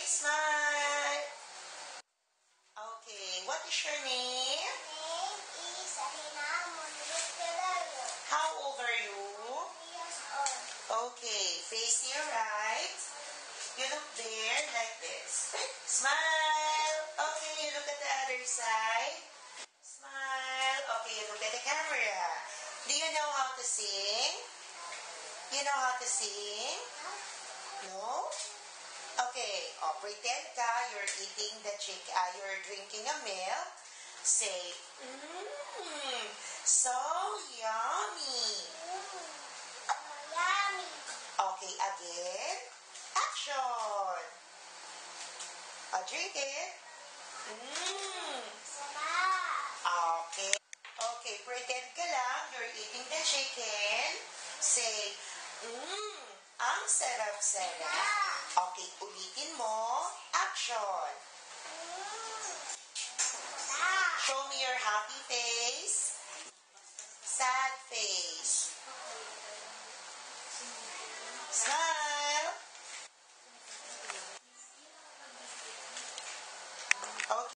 smile. Okay, what is your name? Name is Alina Monrivero. How old are you? 3 years old. Okay, face to your right. You look there like this. Smile. Okay, you look at the other side. Smile. Okay, you look at the camera. Do you know how to sing? You know how to sing? No? Okay, pretend ka, you're eating the chicken, you're drinking a milk. Say, so yummy. Yummy. Okay, again. Action. Drink it. Sarap. Okay. Okay, pretend ka lang, you're eating the chicken. Say, ang sarap-sarap. Okay, ulitin mo. Action. Show me your happy face. Sad face. Smile.